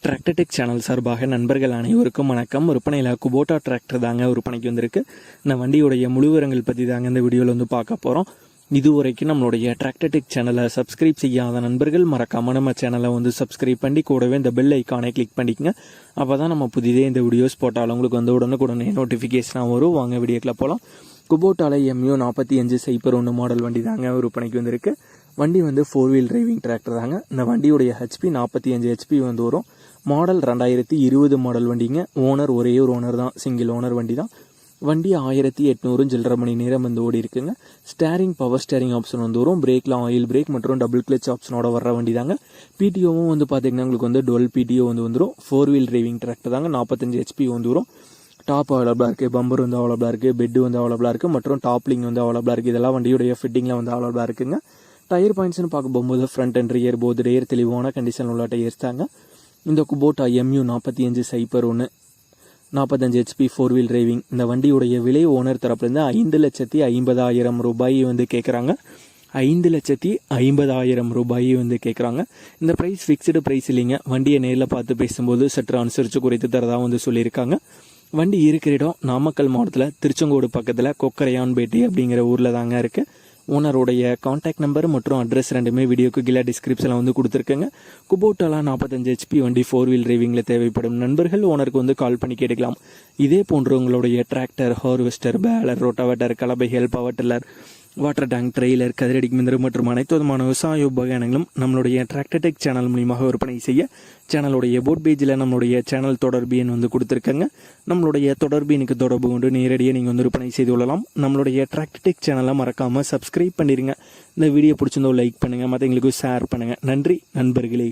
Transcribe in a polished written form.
Tractor tech channel சார்பாக நண்பர்கள் அனைவருக்கும் வணக்கம். விற்பனையில் குபோட்டா டிராக்டர் தாங்க விற்பனைக்கு வந்திருக்கு. இந்த வண்டியுடைய முழு விவரங்கள் பற்றி தாங்க இந்த வீடியோவில் வந்து பார்க்க போகிறோம். இதுவரைக்கும் நம்மளுடைய டிராக்டர் டெக் சேனலை சப்ஸ்கிரைப் செய்யாத நண்பர்கள் மறக்காம நம்ம சேனலை வந்து சப்ஸ்கிரைப் பண்ணி கூடவே இந்த பெல் ஐக்கானை கிளிக் பண்ணிக்கங்க. அப்போ தான் நம்ம புதிதே இந்த வீடியோஸ் போட்டாலும் உங்களுக்கு வந்து உடனுக்குடனே நோட்டிஃபிகேஷனாக வரும். வாங்க வீடியோக்கில் போகலாம். குபோட்டாவில் MU 4501 மாடல் வண்டி தாங்க விற்பனைக்கு வந்திருக்கு. வண்டி வந்து 4 வீல் டிரைவிங் டிராக்டர் தாங்க. இந்த வண்டியுடைய HP 45 HP வந்து வரும். மாடல் 2020 மாடல் வண்டிங்க. ஓனர் ஒரே ஒரு ஓனர் தான், சிங்கிள் ஓனர் வண்டி தான். வண்டி 1800 சில்லரை மணி நேரம் வந்து ஓடி இருக்குங்க. ஸ்டேரிங் பவர் ஸ்டேரிங் ஆப்ஷன் வந்து வரும். பிரேக்கில் ஆயில் பிரேக் மற்றும் டபுள் கிளச் ஆப்ஷனோட வர்ற வண்டி தாங்க. PTOவும் வந்து பார்த்தீங்கன்னா உங்களுக்கு வந்து 12 PTO வந்து வந்துடும். 4 வீல் டிரைவிங் டிராக்டர் தாங்க. 45 HP வந்து வரும். டாப் அவைலபிளாக இருக்குது, பம்பர் வந்து அவைலபிளாக இருக்குது, பெட்டு வந்து அவைலபிளாக இருக்குது மற்றும் டாப்லிங் வந்து அவைலபிளாக இருக்குது. இதெல்லாம் வண்டியுடைய ஃபிட்டிங்கில் வந்து அவைலபிளாக இருக்குங்க. டயர் பாயிண்ட்ஸ்னு பார்க்க போகும்போது front and rear both tyre தெளிவான கண்டிஷன் உள்ள டயர்ஸ் தாங்க. இந்த Kubota MU 4501 45 HP 4 wheel driving. இந்த வண்டியுடைய விலை ஓனர் தரப்புலேருந்து 5,50,000 ரூபாய் வந்து கேட்குறாங்க. 5,50,000 ரூபாய் வந்து கேட்குறாங்க. இந்த ப்ரைஸ் ஃபிக்ஸ்டு ப்ரைஸ் இல்லைங்க. வண்டியை நேரில் பார்த்து பேசும்போது சற்று அனுசரித்து குறைத்து தரதாக வந்து சொல்லியிருக்காங்க. வண்டி இருக்கிற இடம் நாமக்கல் மாவட்டத்தில் திருச்செங்கோடு பக்கத்தில் கொக்கரையான்பேட்டை அப்படிங்கிற ஊரில் தாங்க இருக்குது. ஓனருடைய கான்டாக்ட் நம்பர் மற்றும் அட்ரஸ் ரெண்டுமே வீடியோக்கு கீழே டிஸ்கிரிப்ஷனில் வந்து கொடுத்துருக்கேங்க. குபோட்டாலாம் 45 HP வண்டி 4 வீல் டிரைவிங்கில் தேவைப்படும் நண்பர்கள் ஓனருக்கு வந்து கால் பண்ணி கேட்டுக்கலாம். இதே போன்று உங்களுடைய டிராக்டர், ஹார்வெஸ்டர், பேலர், ரோட்டாவேட்டர், கலப்பைகள், power tiller, water tank, trailer, கதிரடிக்கு மிந்திரம் மற்றும் அனைத்து விதமான விவசாய உபகரணங்களும் நம்மளுடைய டிராக்டர் டெக் சேனல் மூலியமாக விற்பனை செய்ய சேனலுடைய போட் பேஜில் நம்மளுடைய சேனல் தொடர்பு எண் வந்து கொடுத்துருக்கங்க. நம்மளுடைய தொடர்பு எனக்கு தொடர்பு கொண்டு நேரடியாக நீங்கள் வந்து விற்பனை செய்து கொள்ளலாம். நம்மளுடைய டிராக்டர் டெக் சேனலை மறக்காமல் சப்ஸ்கிரைப் பண்ணிடுங்க. இந்த வீடியோ பிடிச்சிருந்தோ லைக் பண்ணுங்கள், மற்றவங்களுக்கு ஷேர் பண்ணுங்கள். நன்றி நண்பர்களே.